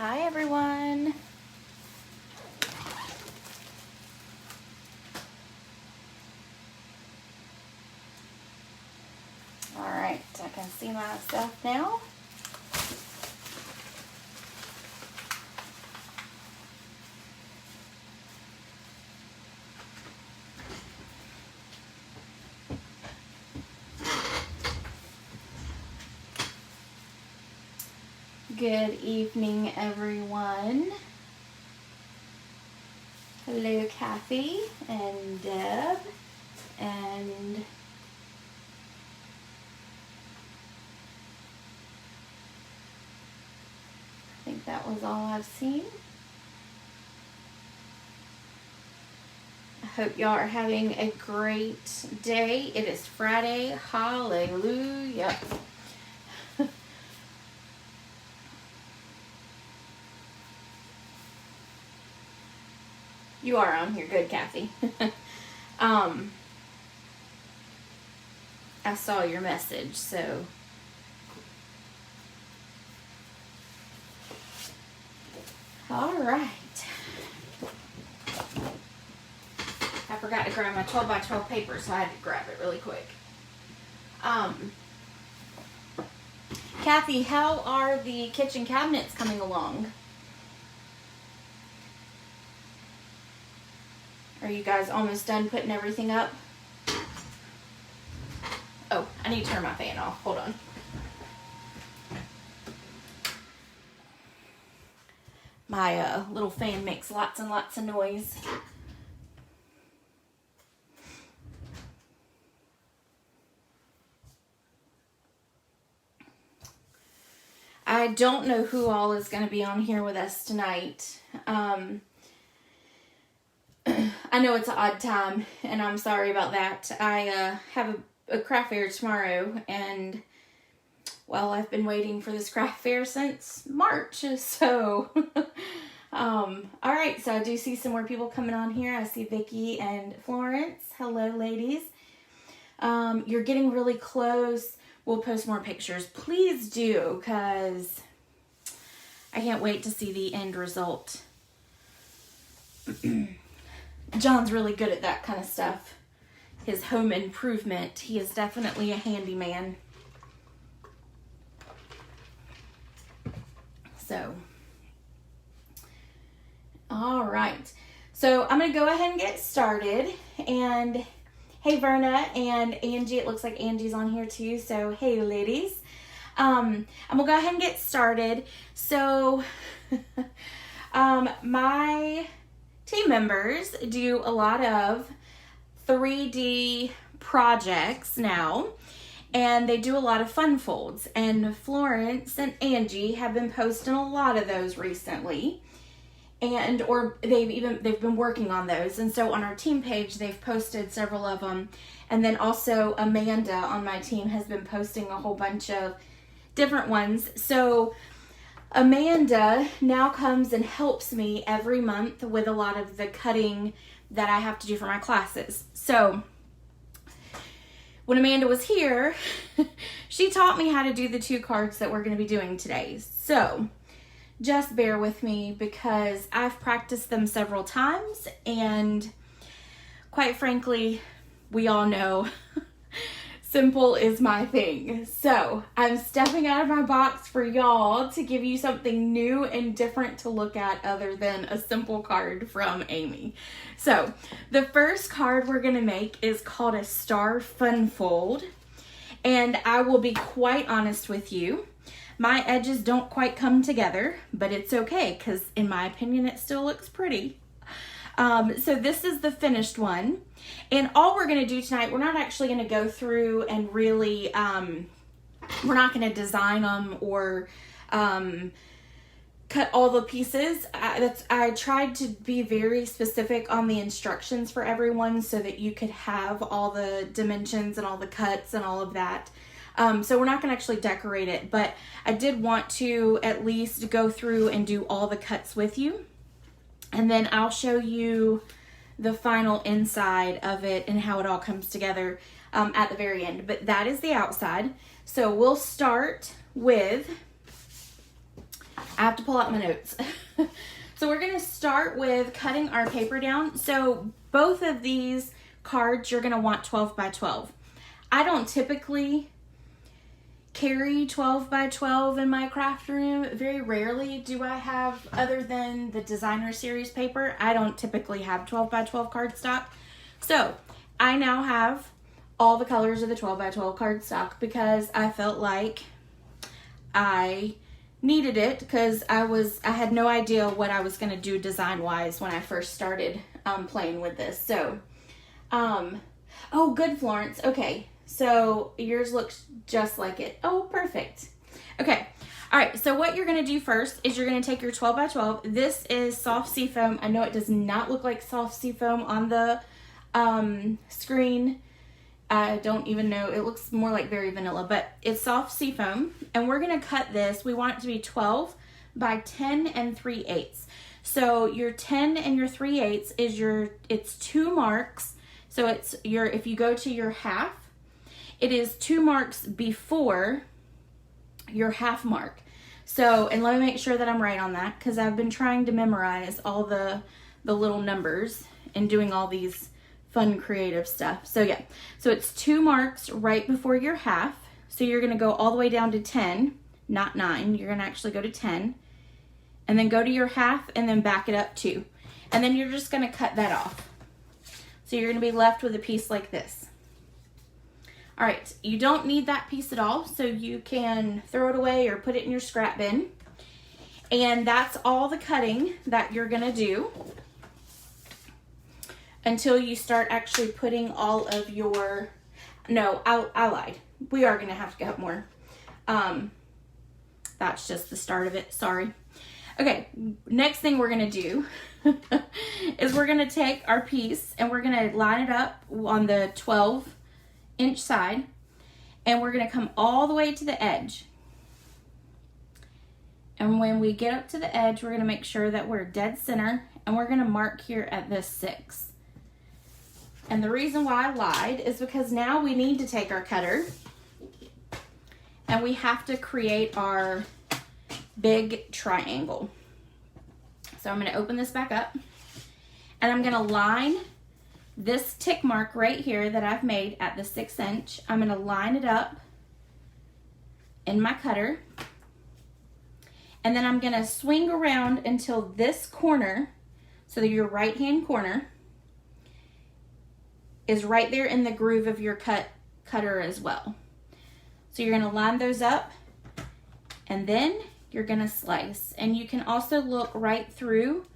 Hi everyone. All right, I can see myself now. Good evening, everyone. Hello, Kathy and Deb, and I think that was all I've seen. I hope y'all are having a great day. It is Friday. Hallelujah. You are on here. Good, Kathy. I saw your message, so. All right. I forgot to grab my 12 by 12 paper, so I had to grab it really quick. Kathy, how are the kitchen cabinets coming along? Are you guys almost done putting everything up? Oh, I need to turn my fan off. Hold on. My little fan makes lots and lots of noise. I don't know who all is going to be on here with us tonight. I know it's an odd time, and I'm sorry about that. I have a craft fair tomorrow, and, well, I've been waiting for this craft fair since March, so, alright, so I do see some more people coming on here. I see Vicki and Florence. Hello, ladies. You're getting really close. We'll post more pictures. Please do, because I can't wait to see the end result. John's really good at that kind of stuff. His home improvement. He is definitely a handyman. So, all right. So I'm going to go ahead and get started. And hey, Verna and Angie. It looks like Angie's on here too. So, hey, ladies. I'm going to go ahead and get started. So, my team members do a lot of 3D projects now, and they do a lot of fun folds, and Florence and Angie have been posting a lot of those recently, and or they've been working on those. And so on our team page they've posted several of them, and then also Amanda on my team has been posting a whole bunch of different ones. So Amanda now comes and helps me every month with a lot of the cutting that I have to do for my classes. So when Amanda was here, she taught me how to do the 2 cards that we're going to be doing today. So just bear with me, because I've practiced them several times, and quite frankly, we all know simple is my thing. So I'm stepping out of my box for y'all to give you something new and different to look at other than a simple card from Amy. So the first card we're going to make is called a Star Fun Fold. And I will be quite honest with you. My edges don't quite come together, but it's okay, because in my opinion, it still looks pretty. So this is the finished one. And all we're going to do tonight, we're not actually going to go through and really, we're not going to design them or cut all the pieces. I tried to be very specific on the instructions for everyone so that you could have all the dimensions and all the cuts and all of that. So we're not going to actually decorate it, but I did want to at least go through and do all the cuts with you. And then I'll show you the final inside of it and how it all comes together at the very end. But that is the outside. So we'll start with I have to pull out my notes. So we're gonna start with cutting our paper down. So both of these cards, you're gonna want 12 by 12. I don't typically carry 12 by 12 in my craft room. Very rarely do I have, other than the designer series paper, I don't typically have 12 by 12 cardstock. So I now have all the colors of the 12 by 12 cardstock because I felt like I needed it, because I had no idea what I was going to do design wise when I first started playing with this. So oh, good, Florence. Okay, so yours looks just like it. Oh, perfect. Okay, all right, so what you're going to do first is you're going to take your 12 by 12. This is soft seafoam. I know it does not look like soft seafoam on the screen. I don't even know. It looks more like very vanilla, but it's soft seafoam. And we're going to cut this. We want it to be 12 by 10 and 3/8. So your 10 and your 3/8 is it's 2 marks. So if you go to your half, it is 2 marks before your half mark. So, and let me make sure that I'm right on that, because I've been trying to memorize all the little numbers and doing all these fun creative stuff. So yeah, so it's 2 marks right before your half. So you're going to go all the way down to 10, not 9. You're going to actually go to 10 and then go to your half and then back it up 2. And then you're just going to cut that off. So you're going to be left with a piece like this. All right, you don't need that piece at all, so you can throw it away or put it in your scrap bin. And that's all the cutting that you're going to do until you start actually putting all of your, no, I lied. We are going to have to cut more. That's just the start of it, sorry. Okay, next thing we're going to do is we're going to take our piece and we're going to line it up on the 12-inch side, and we're going to come all the way to the edge. And when we get up to the edge, we're going to make sure that we're dead center, and we're going to mark here at this 6. And the reason why I lied is because now we need to take our cutter and we have to create our big triangle. So I'm going to open this back up and I'm going to line this tick mark right here that I've made at the 6 inch. I'm going to line it up in my cutter, and then I'm going to swing around until this corner, so that your right hand corner is right there in the groove of your cutter as well. So you're going to line those up and then you're going to slice. And you can also look right through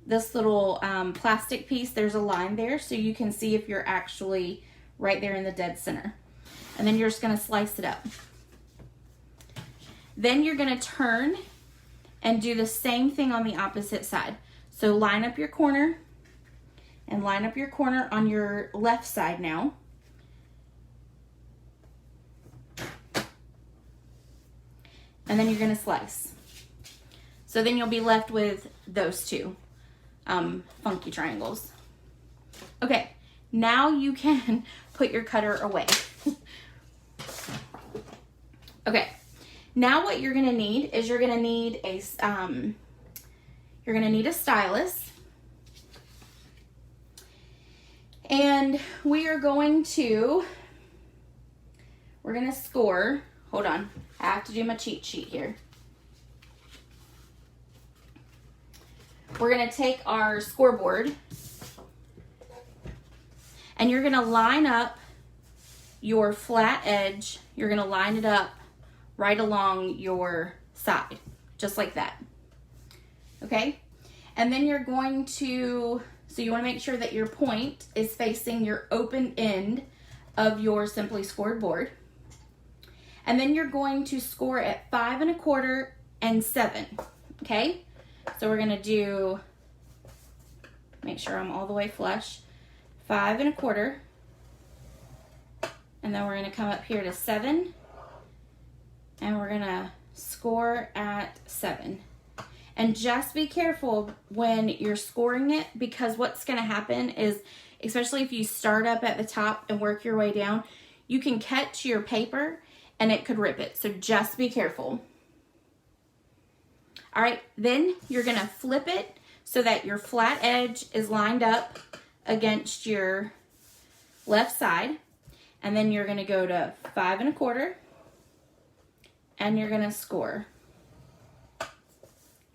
this little plastic piece. There's a line there, so you can see if you're actually right there in the dead center. And then you're just going to slice it up. Then you're going to turn and do the same thing on the opposite side. So line up your corner and line up your corner on your left side now. And then you're going to slice. So then you'll be left with those two funky triangles. Okay, now you can put your cutter away. Okay, now what you're going to need is you're going to need a stylus. And we're going to score. Hold on, I have to do my cheat sheet here. We're going to take our scoreboard and you're going to line up your flat edge. You're going to line it up right along your side, just like that. Okay? And then you're going to, so you want to make sure that your point is facing your open end of your Simply Scored board. And then you're going to score at 5 1/4 and 7. Okay? So we're going to do, make sure I'm all the way flush, 5 1/4. And then we're going to come up here to 7. And we're going to score at 7. And just be careful when you're scoring it, because what's going to happen is, especially if you start up at the top and work your way down, you can catch your paper and it could rip it. So just be careful. All right, then you're gonna flip it so that your flat edge is lined up against your left side. And then you're gonna go to 5 1/4 and you're gonna score.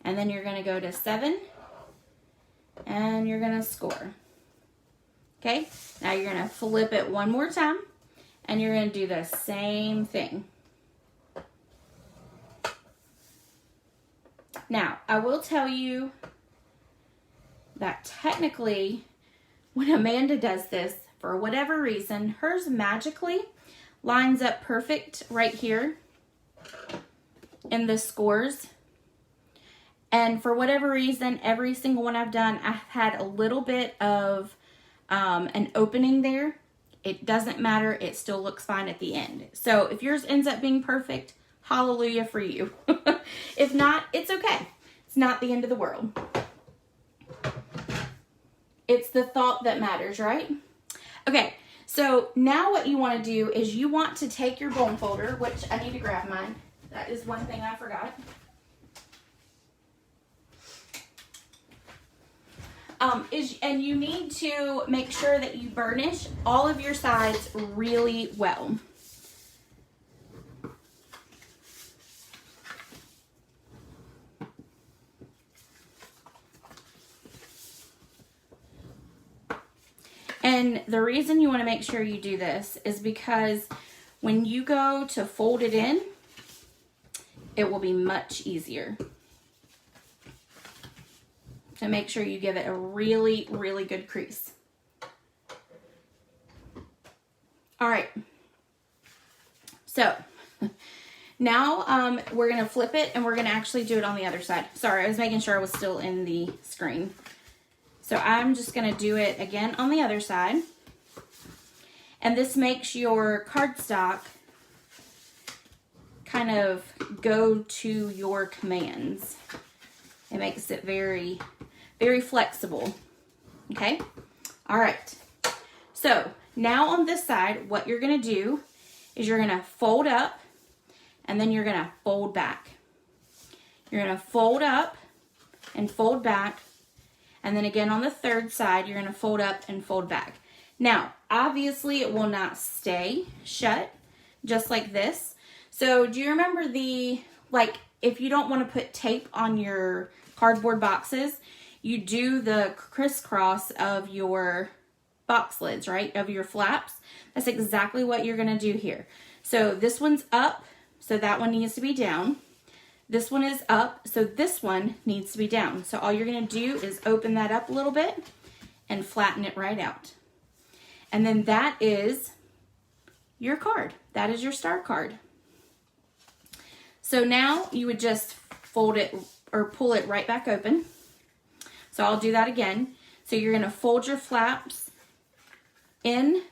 And then you're gonna go to 7 and you're gonna score. Okay, now you're gonna flip it one more time and you're gonna do the same thing. Now, I will tell you that technically, when Amanda does this, for whatever reason, hers magically lines up perfect right here in the scores. And for whatever reason, every single one I've done, I've had a little bit of an opening there. It doesn't matter. It still looks fine at the end. So if yours ends up being perfect, hallelujah for you. If not, it's okay. It's not the end of the world. It's the thought that matters, right? Okay, so now what you want to do is you want to take your bone folder, which I need to grab mine. That is one thing I forgot. And you need to make sure that you burnish all of your sides really well. And the reason you want to make sure you do this is because when you go to fold it in, it will be much easier. So make sure you give it a really, really good crease. All right. So now we're going to flip it and we're going to actually do it on the other side. Sorry, I was making sure I was still in the screen. So I'm just going to do it again on the other side. And this makes your cardstock kind of go to your commands. It makes it very, very flexible. Okay? All right. So now on this side, what you're going to do is you're going to fold up and then you're going to fold back. You're going to fold up and fold back. And then again on the third side, you're going to fold up and fold back. Now, obviously it will not stay shut just like this. So do you remember if you don't want to put tape on your cardboard boxes, you do the crisscross of your box lids, right? Of your flaps. That's exactly what you're going to do here. So this one's up, so that one needs to be down. This one is up, so this one needs to be down. So all you're going to do is open that up a little bit and flatten it right out. And then that is your card. That is your star card. So now you would just fold it or pull it right back open. So I'll do that again. So you're going to fold your flaps in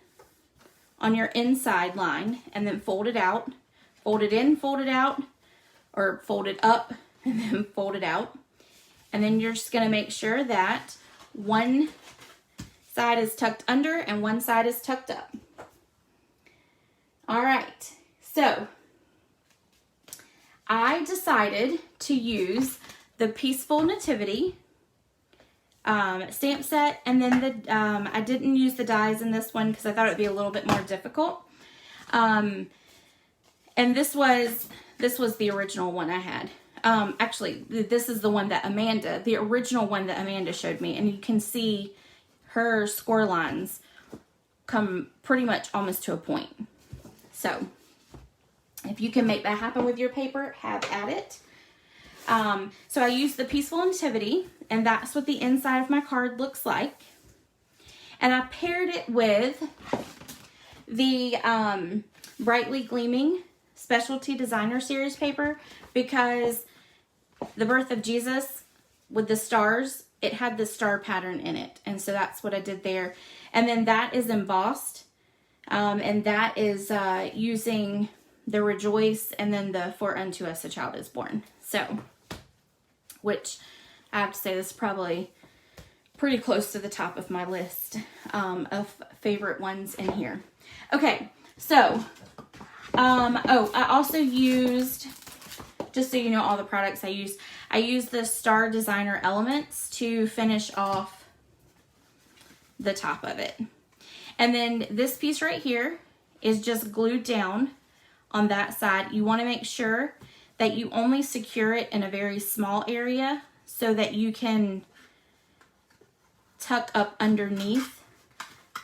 on your inside line and then fold it out. Fold it in, fold it out, or fold it up and then fold it out. And then you're just going to make sure that one side is tucked under and one side is tucked up. All right, so I decided to use the Peaceful Nativity stamp set, and then I didn't use the dies in this one because I thought it would be a little bit more difficult. And this was the original one I had. Actually, this is the one that the original one that Amanda showed me, and you can see her score lines come pretty much almost to a point. So if you can make that happen with your paper, have at it. So I used the Peaceful Nativity, and that's what the inside of my card looks like. And I paired it with the Brightly Gleaming Specialty Designer Series paper because the birth of Jesus with the stars, it had the star pattern in it. And so that's what I did there. And then that is embossed. And that is using the Rejoice and then the For Unto Us a Child is Born. So, which I have to say this is probably pretty close to the top of my list of favorite ones in here. Okay, so, I also used, just so you know all the products I used, I use the Star Designer Elements to finish off the top of it. And then this piece right here is just glued down on that side. You want to make sure that you only secure it in a very small area so that you can tuck up underneath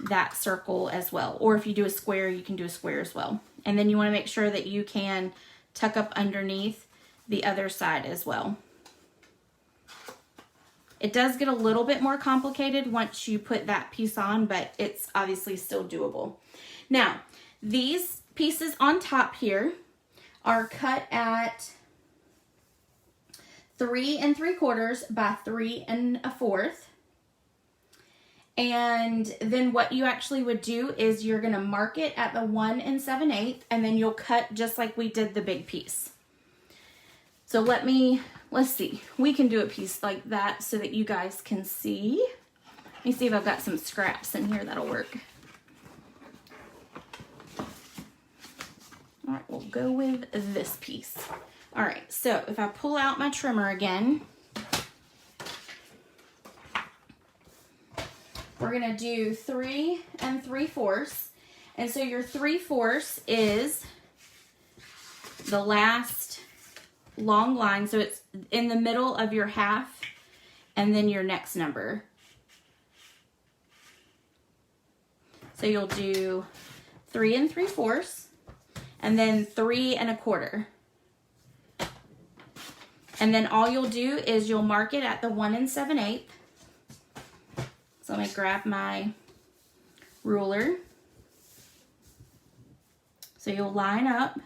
that circle as well. Or if you do a square, you can do a square as well. And then you want to make sure that you can tuck up underneath the other side as well. It does get a little bit more complicated once you put that piece on, but it's obviously still doable. Now, these pieces on top here are cut at 3 3/4 by 3 1/4. And then what you actually would do is you're gonna mark it at the 1 7/8, and then you'll cut just like we did the big piece. So let's see, we can do a piece like that so that you guys can see. Let me see if I've got some scraps in here that'll work. All right, we'll go with this piece. All right, so if I pull out my trimmer again, we're gonna do 3 3/4. And so your 3/4 is the last long line. So it's in the middle of your half and then your next number. So you'll do 3 3/4 and then 3 1/4. And then all you'll do is you'll mark it at the 1 7/8. So let me grab my ruler. So you'll line up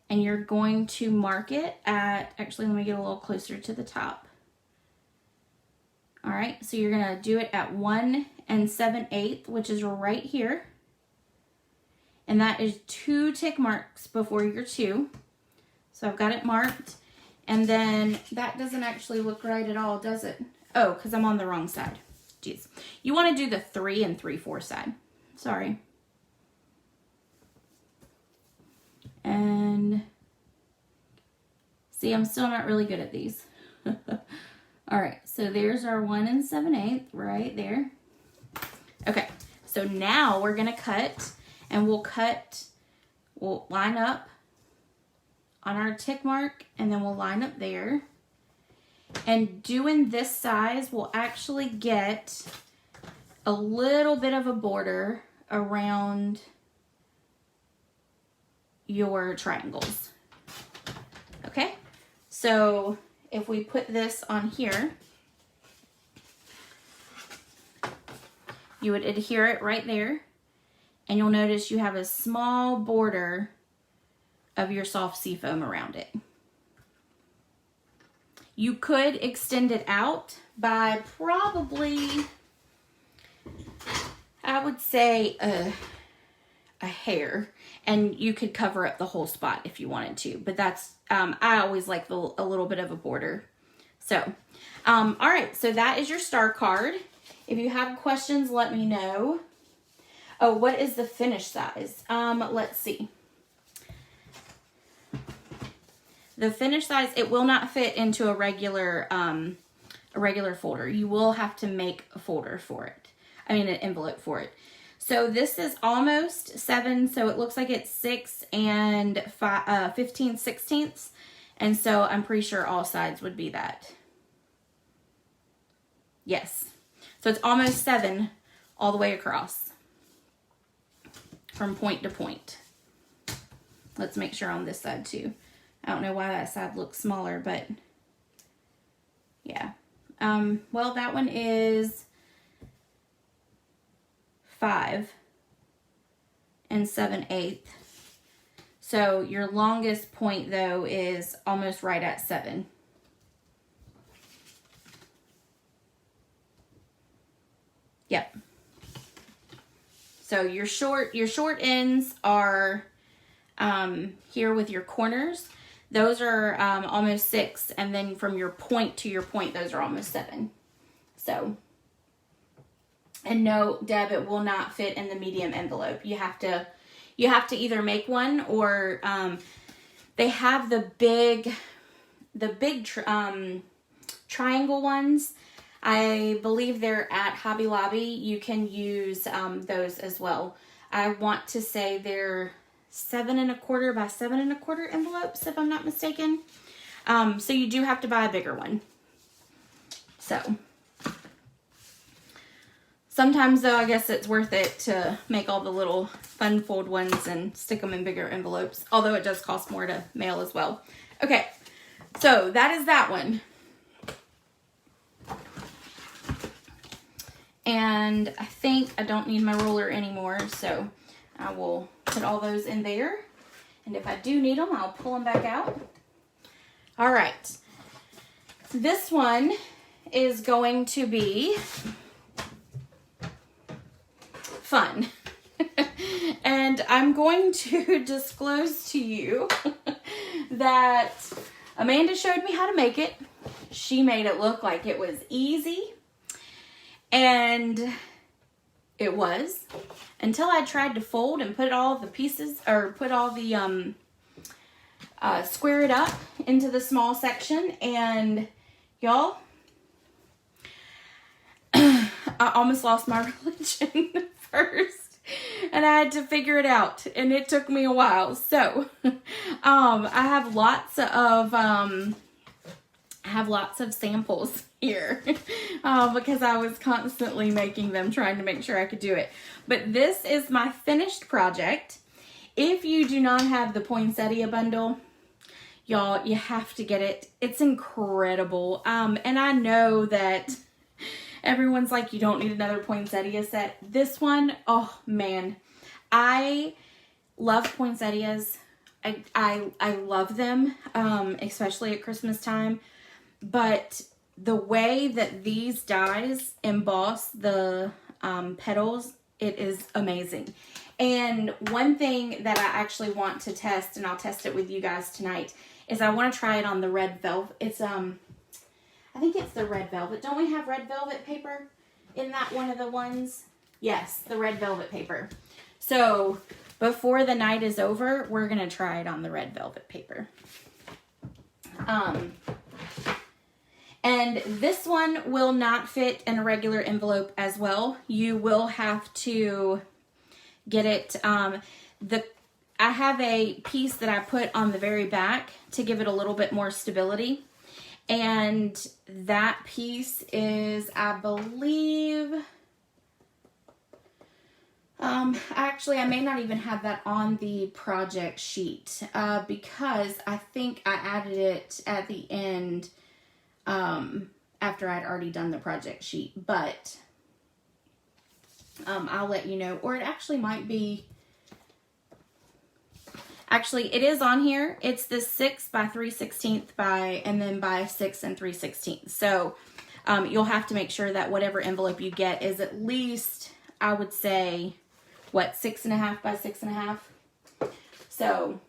and you're going to mark it at, actually let me get a little closer to the top. All right, so you're gonna do it at 1 7/8, which is right here. And that is 2 tick marks before your 2. So I've got it marked. And then that doesn't actually look right at all, does it? Oh, because I'm on the wrong side. Jeez. You want to do the 3 3/4 side. Sorry. And see, I'm still not really good at these. All right, so there's our 1 7/8 right there. Okay, so now we're gonna cut, and we'll line up on our tick mark, and then we'll line up there. And doing this size will actually get a little bit of a border around your triangles. Okay, so if we put this on here, you would adhere it right there, and you'll notice you have a small border of your soft seafoam around it. You could extend it out by probably, I would say a hair, and you could cover up the whole spot if you wanted to, but that's, I always like a little bit of a border. So, all right, so that is your star card. If you have questions, let me know. Oh, what is the finish size? Let's see. The finish size, it will not fit into a regular folder. You will have to make a folder for it. I mean, an envelope for it. So this is almost 7, so it looks like it's 6 and 15/16. And so I'm pretty sure all sides would be that. Yes. So it's almost 7 all the way across from point to point. Let's make sure on this side too. I don't know why that side looks smaller, but yeah. Well, that one is 5 7/8. So your longest point though is almost right at 7. Yep. So your short ends are here with your corners. Those are almost 6, and then from your point to your point, those are almost 7. So, and no, Deb, it will not fit in the medium envelope. You have to either make one, or they have the big the big triangle ones. I believe they're at Hobby Lobby. You can use those as well. I want to say they're 7 1/4 by 7 1/4 envelopes, if I'm not mistaken. So you do have to buy a bigger one. So sometimes though, I guess it's worth it to make all the little fun fold ones and stick them in bigger envelopes, although it does cost more to mail as well. Okay, so that is that one. And I think I don't need my ruler anymore, so I will put all those in there. And if I do need them, I'll pull them back out. All right. This one is going to be fun. And I'm going to disclose to you that Amanda showed me how to make it. She made it look like it was easy. And it was, until I tried to fold and put all the pieces, or put all the, square it up into the small section. And y'all, I almost lost my religion first. And I had to figure it out, and it took me a while. So, I have lots of samples here because I was constantly making them, trying to make sure I could do it. But this is my finished project. If you do not have the poinsettia bundle, y'all, you have to get it. It's incredible. And I know that everyone's like, you don't need another poinsettia set. This one, oh man, I love poinsettias. I love them, especially at Christmas time. But the way that these dies emboss the petals, it is amazing. And one thing that I actually want to test, and I'll test it with you guys tonight, is I want to try it on the red velvet. It's I think it's the red velvet. Don't we have red velvet paper in that one of the ones? Yes, the red velvet paper. So before the night is over, we're going to try it on the red velvet paper. And this one will not fit in a regular envelope as well. You will have to get it. I have a piece that I put on the very back to give it a little bit more stability. And that piece is, I believe, actually, I may not even have that on the project sheet because I think I added it at the end after I'd already done the project sheet. But I'll let you know. Or it actually might be... Actually, it is on here. It's the 6 by 3/16 and then by 6 3/16. So you'll have to make sure that whatever envelope you get is at least, I would say, what, 6.5 by 6.5. So,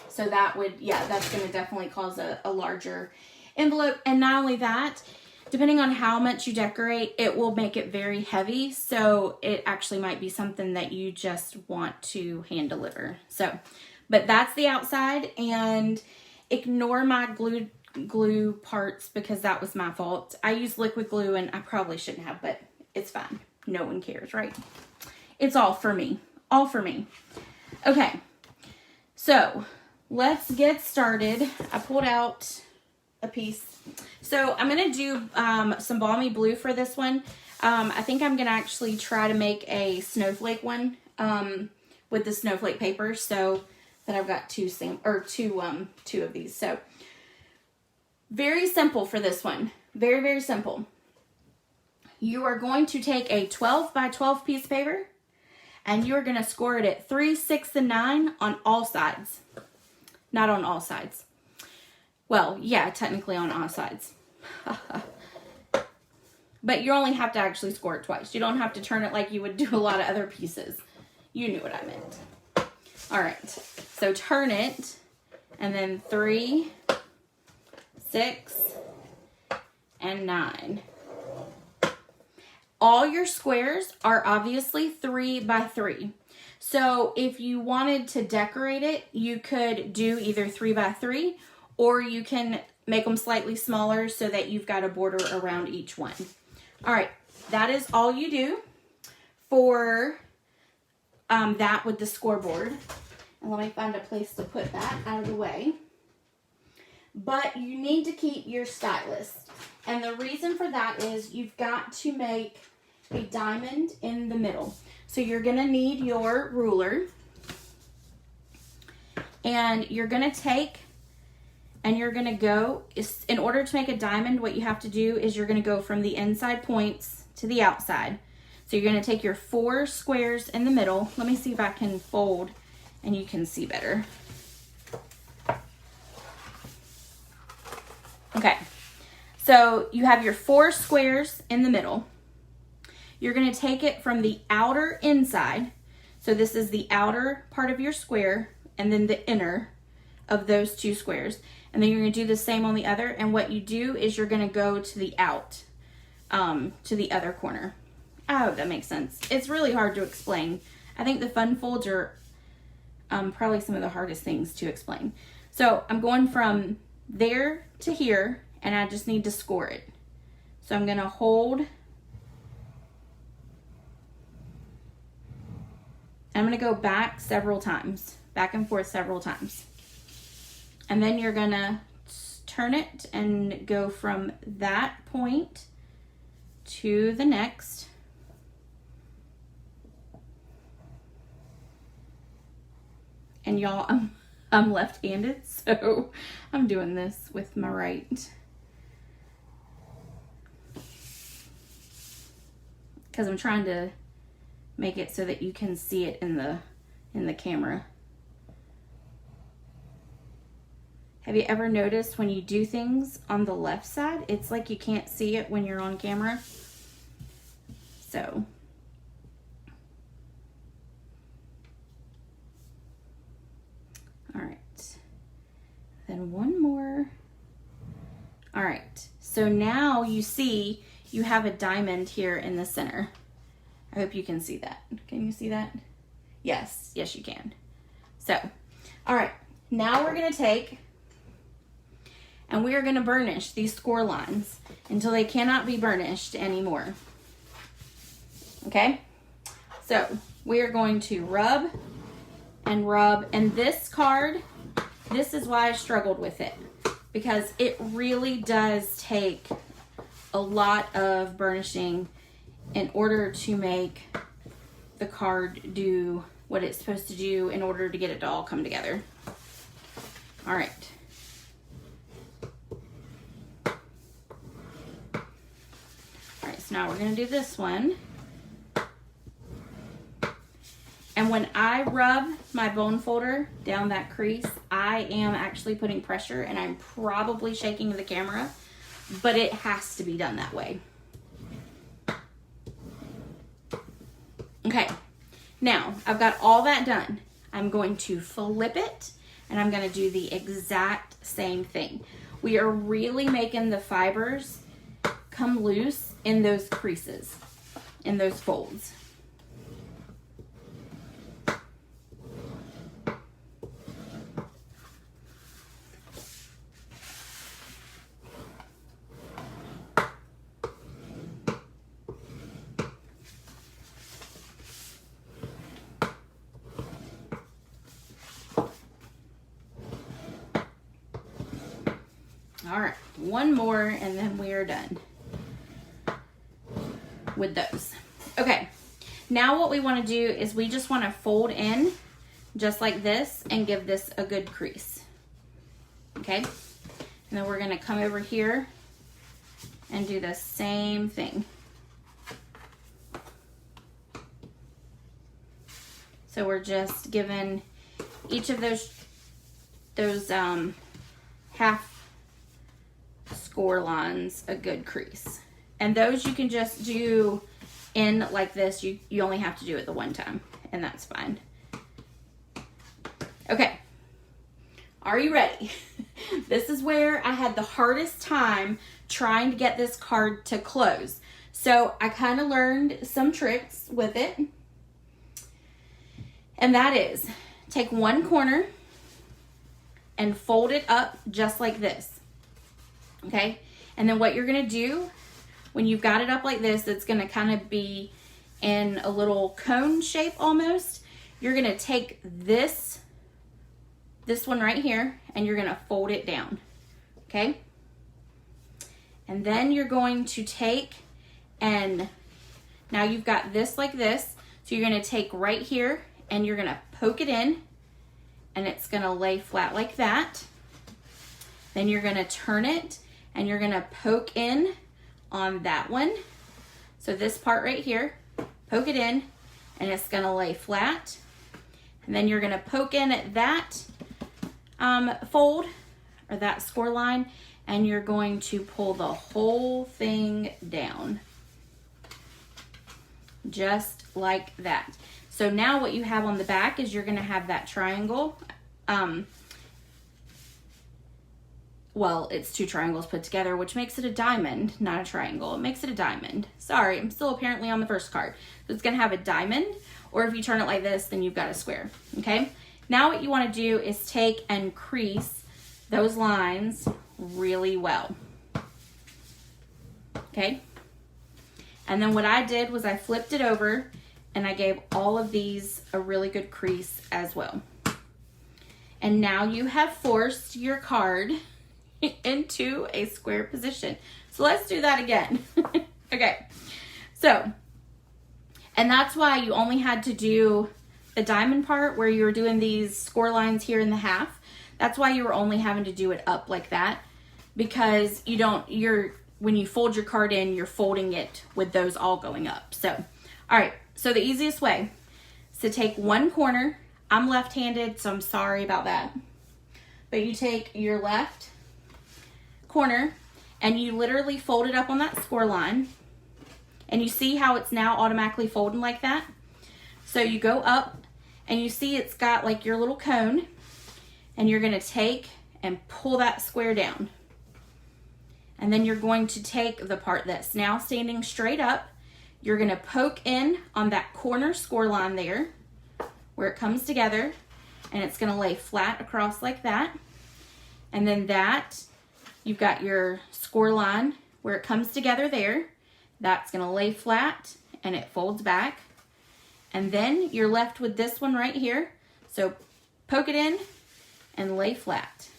so that would, yeah, that's going to definitely cause a larger envelope. And not only that, depending on how much you decorate, it will make it very heavy. So it actually might be something that you just want to hand deliver. So, but that's the outside, and ignore my glue parts because that was my fault. I used liquid glue and I probably shouldn't have, but it's fine. No one cares, right? It's all for me. All for me. Okay. So let's get started. I pulled out a piece. So I'm going to do some balmy blue for this one. I think I'm going to actually try to make a snowflake one with the snowflake paper, so that I've got two of these. So very simple for this one. Very, very simple. You are going to take a 12 by 12 piece of paper and you're going to score it at 3, 6, and 9 on all sides. Not on all sides. Well, yeah, technically on all sides. But you only have to actually score it twice. You don't have to turn it like you would do a lot of other pieces. You knew what I meant. All right. So turn it, and then 3, 6, and 9. All your squares are obviously 3 by 3. So if you wanted to decorate it, you could do either 3 by 3, or you can make them slightly smaller so that you've got a border around each one. All right, that is all you do for that with the scoreboard. And let me find a place to put that out of the way. But you need to keep your stylus. And the reason for that is you've got to make a diamond in the middle. So you're going to need your ruler. And you're going to take and you're going to go, in order to make a diamond, what you have to do is you're going to go from the inside points to the outside. So you're going to take your 4 squares in the middle. Let me see if I can fold and you can see better. Okay, so you have your 4 squares in the middle. You're going to take it from the outer inside. So this is the outer part of your square and then the inner of those 2 squares. And then you're going to do the same on the other. And what you do is you're going to go to the out, to the other corner. I hope that makes sense. It's really hard to explain. I think the fun folds are probably some of the hardest things to explain. So I'm going from there to here, and I just need to score it. So I'm going to hold, and I'm going to go back several times, back and forth several times. And then you're going to turn it and go from that point to the next. And y'all, I'm left-handed, so I'm doing this with my right. Because I'm trying to make it so that you can see it in the camera. Have you ever noticed when you do things on the left side, it's like you can't see it when you're on camera? So all right, then one more. All right, so now you see you have a diamond here in the center. I hope you can see that. Can you see that? Yes, yes you can. So, all right, now we're gonna take and we are gonna burnish these score lines until they cannot be burnished anymore. Okay, so we are going to rub and rub, and this card, this is why I struggled with it, because it really does take a lot of burnishing in order to make the card do what it's supposed to do in order to get it to all come together. All right. All right, so now we're gonna do this one. And when I rub my bone folder down that crease, I am actually putting pressure, and I'm probably shaking the camera, but it has to be done that way. Okay, now I've got all that done. I'm going to flip it, and I'm gonna do the exact same thing. We are really making the fibers come loose in those creases, in those folds. All right, one more and then we are done with those. Okay, now what we want to do is we just want to fold in just like this and give this a good crease. Okay, and then we're going to come over here and do the same thing. So we're just giving each of those half score lines a good crease. And those you can just do in like this. You only have to do it the one time, and that's fine. Okay, are you ready? This is where I had the hardest time trying to get this card to close. So I kind of learned some tricks with it. And that is, take one corner and fold it up just like this. Okay? And then what you're going to do, when you've got it up like this, it's going to kind of be in a little cone shape almost. You're going to take this one right here, and you're going to fold it down. Okay? And then you're going to take, and now you've got this like this. So you're going to take right here, and you're going to poke it in, and it's going to lay flat like that. Then you're going to turn it, and you're going to poke in on that one. So this part right here, poke it in, and it's going to lay flat. And then you're going to poke in at that fold, or that score line, and you're going to pull the whole thing down. Just like that. So now what you have on the back is you're going to have that triangle. Well, it's two triangles put together, which makes it a diamond, not a triangle. It makes it a diamond. Sorry, I'm still apparently on the first card. So it's going to have a diamond, or if you turn it like this, then you've got a square. Okay? Now what you want to do is take and crease those lines really well. Okay? And then what I did was I flipped it over, and I gave all of these a really good crease as well. And now you have forced your card into a square position. So let's do that again. Okay. So, and that's why you only had to do the diamond part where you were doing these score lines here in the half. That's why you were only having to do it up like that, because when you fold your card in, you're folding it with those all going up. So, all right. So the easiest way is to take one corner. I'm left-handed, so I'm sorry about that. But you take your left corner and you literally fold it up on that score line. And you see how it's now automatically folding like that? So you go up and you see it's got like your little cone, and you're going to take and pull that square down. And then you're going to take the part that's now standing straight up. You're going to poke in on that corner score line there where it comes together, and it's going to lay flat across like that. And then you've got your score line where it comes together there. That's going to lay flat, and it folds back. And then you're left with this one right here. So poke it in and lay flat.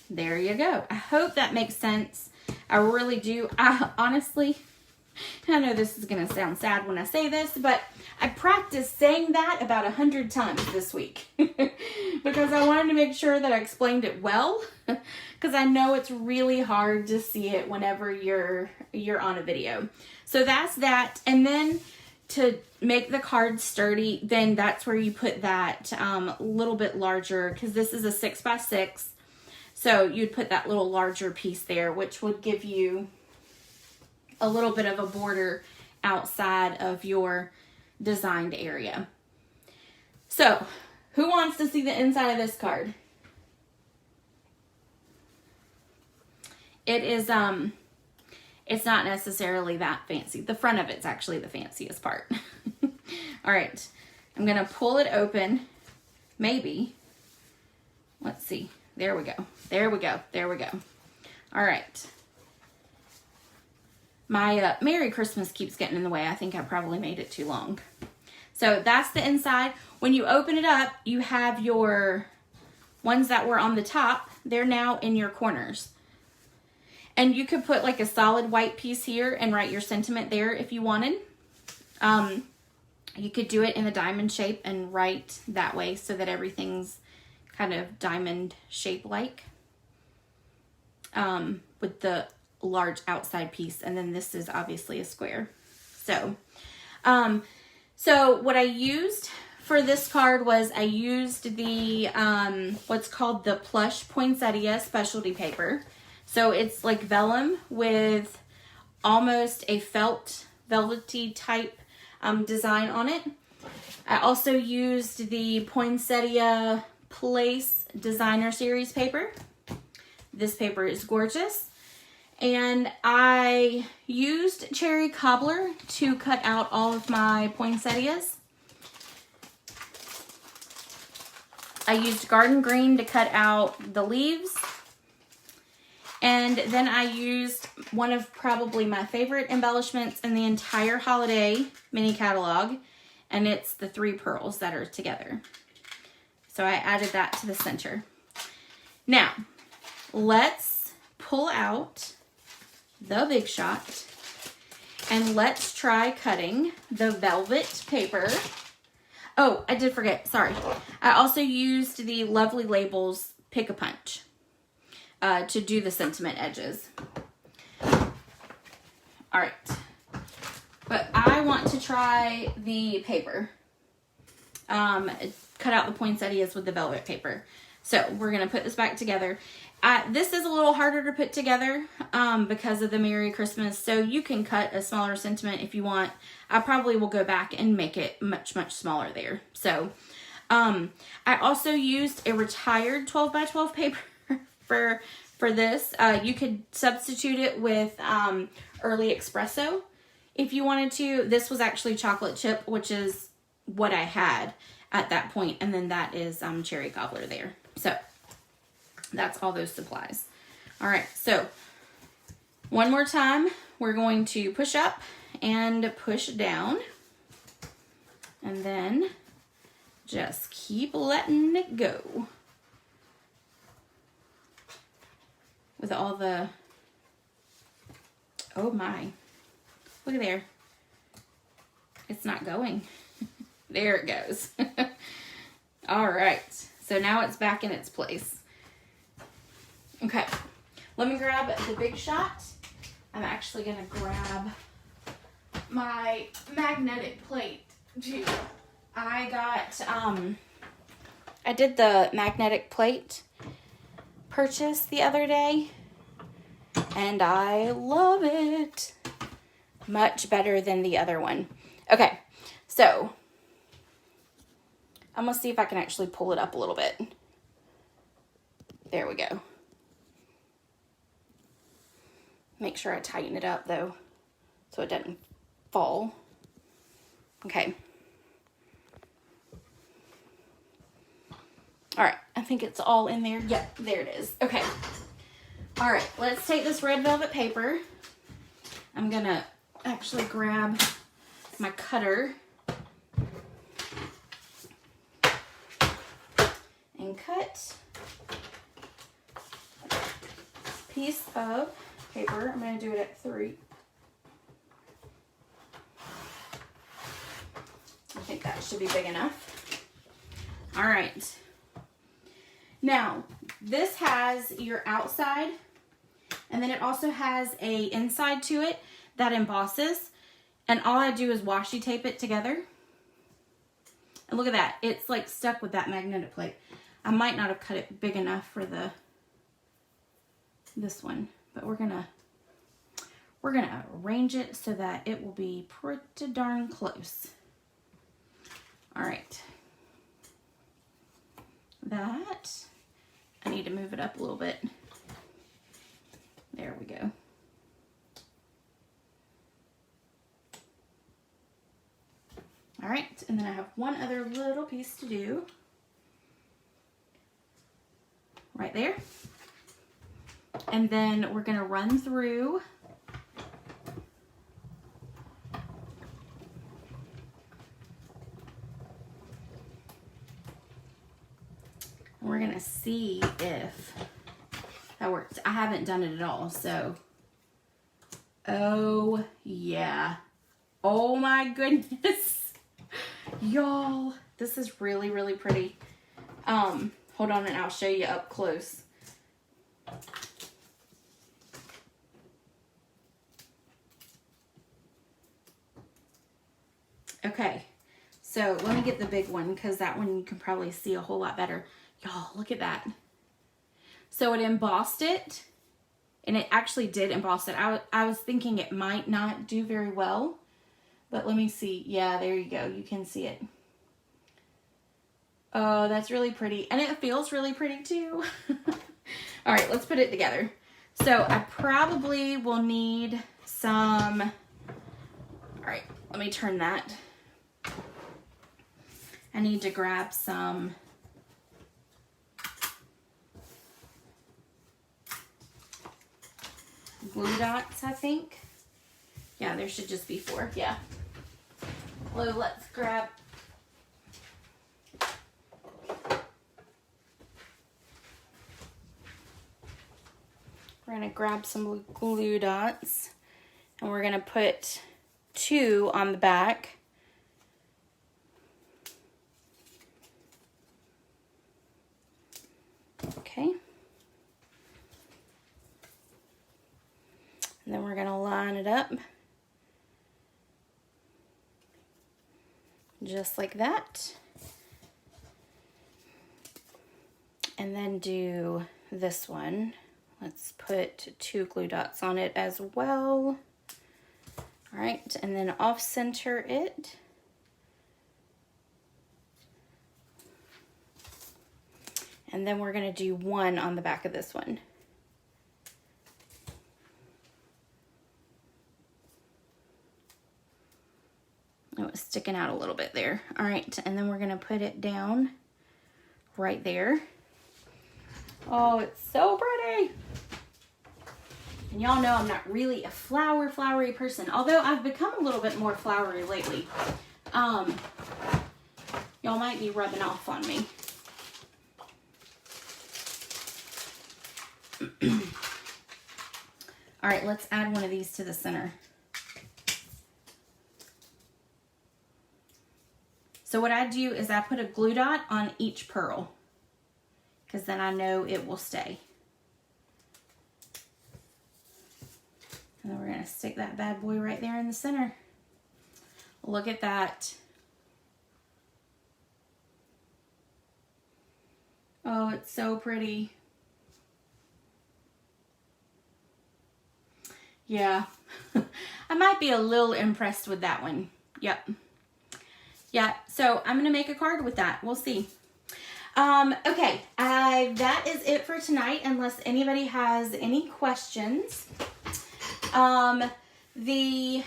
There you go. I hope that makes sense. I really do. Honestly, I know this is going to sound sad when I say this, but I practiced saying that about 100 times this week because I wanted to make sure that I explained it well, because I know it's really hard to see it whenever you're on a video. So that's that. And then to make the card sturdy, then that's where you put that little bit larger, because this is a 6x6. So you'd put that little larger piece there, which would give you a little bit of a border outside of your designed area. So, who wants to see the inside of this card? It is, it's not necessarily that fancy. The front of it's actually the fanciest part. All right, I'm gonna pull it open, maybe. Let's see, there we go, there we go, there we go. All right. My Merry Christmas keeps getting in the way. I think I probably made it too long. So that's the inside. When you open it up, you have your ones that were on the top. They're now in your corners. And you could put like a solid white piece here and write your sentiment there if you wanted. You could do it in the diamond shape and write that way so that everything's kind of diamond shape like. With the large outside piece, and then this is obviously a square. So what I used for this card was I used the what's called the plush poinsettia specialty paper. So it's like vellum with almost a velvety type design on it. I also used the Poinsettia Place Designer Series paper. This paper is gorgeous. And I used cherry cobbler to cut out all of my poinsettias. I used garden green to cut out the leaves. And then I used one of probably my favorite embellishments in the entire holiday mini catalog. And it's the 3 pearls that are together. So I added that to the center. Now, let's pull out the Big Shot and let's try cutting the velvet paper. Oh, I did forget, sorry. I also used the Lovely Labels Pick-a-Punch to do the sentiment edges. All right, but I want to try the paper. Cut out the poinsettias with the velvet paper. So we're gonna put this back together. This is a little harder to put together because of the Merry Christmas. So you can cut a smaller sentiment if you want. I probably will go back and make it much, much smaller there. So I also used a retired 12 by 12 paper for this. You could substitute it with Early Espresso if you wanted to. This was actually chocolate chip, which is what I had at that point. And then that is cherry cobbler there. So that's all those supplies. All right, so one more time, we're going to push up and push down. And then just keep letting it go. With all the, oh my, look at there. It's not going. There it goes. All right, so now it's back in its place. Okay, let me grab the Big Shot. I'm actually gonna grab my magnetic plate too. I did the magnetic plate purchase the other day and I love it. Much better than the other one. Okay, so I'm gonna see if I can actually pull it up a little bit. There we go. Make sure I tighten it up though, so it doesn't fall. Okay. All right, I think it's all in there. Yep, there it is. Okay. All right, let's take this red velvet paper. I'm gonna actually grab my cutter and cut a piece of paper. I'm going to do it at 3. I think that should be big enough. All right. Now, this has your outside, and then it also has a inside to it that embosses, and all I do is washi tape it together. And look at that. It's like stuck with that magnetic plate. I might not have cut it big enough for this one. But we're gonna arrange it so that it will be pretty darn close. All right. That, I need to move it up a little bit. There we go. All right, and then I have one other little piece to do. Right there. And then we're gonna run through we're gonna see if that works. I haven't done it at all, so oh yeah. Oh my goodness. Y'all, this is really, really pretty. Hold on and I'll show you up close. Okay, so let me get the big one because that one you can probably see a whole lot better. Y'all, look at that. So it embossed it, and it actually did emboss it. I was thinking it might not do very well, but let me see. Yeah, there you go. You can see it. Oh, that's really pretty. And it feels really pretty too. All right, let's put it together. So I probably will need some, all right, let me turn that. I need to grab some glue dots, I think. Yeah, there should just be 4, yeah. Well, let's grab, we're gonna grab some glue dots and we're gonna put 2 on the back. Okay. And then we're gonna line it up just like that. And then do this one. Let's put 2 glue dots on it as well. All right, and then off center it. And then we're gonna do 1 on the back of this one. Oh, it's sticking out a little bit there. All right, and then we're gonna put it down right there. Oh, it's so pretty. And y'all know I'm not really a flowery person, although I've become a little bit more flowery lately. Y'all might be rubbing off on me. All right, let's add one of these to the center. So what I do is I put a glue dot on each pearl, because then I know it will stay. And then we're gonna stick that bad boy right there in the center. Look at that. Oh, it's so pretty. Yeah, I might be a little impressed with that one. Yep. Yeah, so I'm gonna make a card with that. We'll see. Okay, that is it for tonight, unless anybody has any questions. The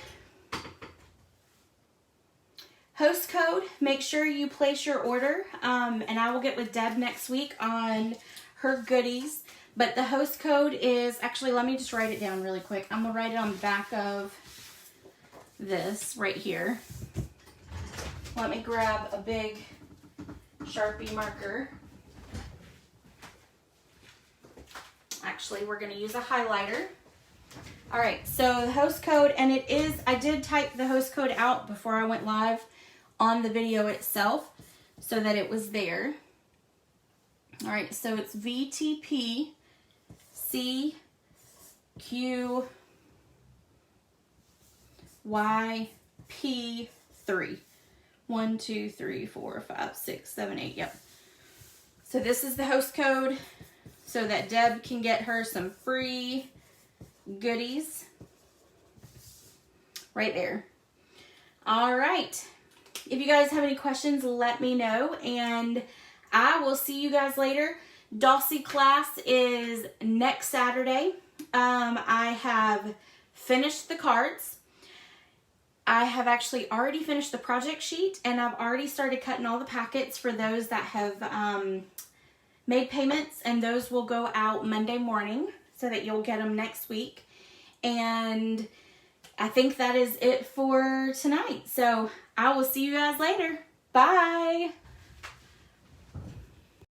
host code, make sure you place your order, and I will get with Deb next week on her goodies. But the host code is, actually, let me just write it down really quick. I'm gonna write it on the back of this right here. Let me grab a big Sharpie marker. Actually, we're gonna use a highlighter. All right, so the host code, and it is, I did type the host code out before I went live on the video itself so that it was there. All right, so it's VTP CQYP3. 1, 2, 3, 4, 5, 6, 7, 8. Yep. So this is the host code so that Deb can get her some free goodies right there. All right. If you guys have any questions, let me know, and I will see you guys later. Dulcie class is next Saturday. I have finished the cards. I have actually already finished the project sheet, and I've already started cutting all the packets for those that have made payments, and those will go out Monday morning so that you'll get them next week. And I think that is it for tonight. So I will see you guys later. Bye.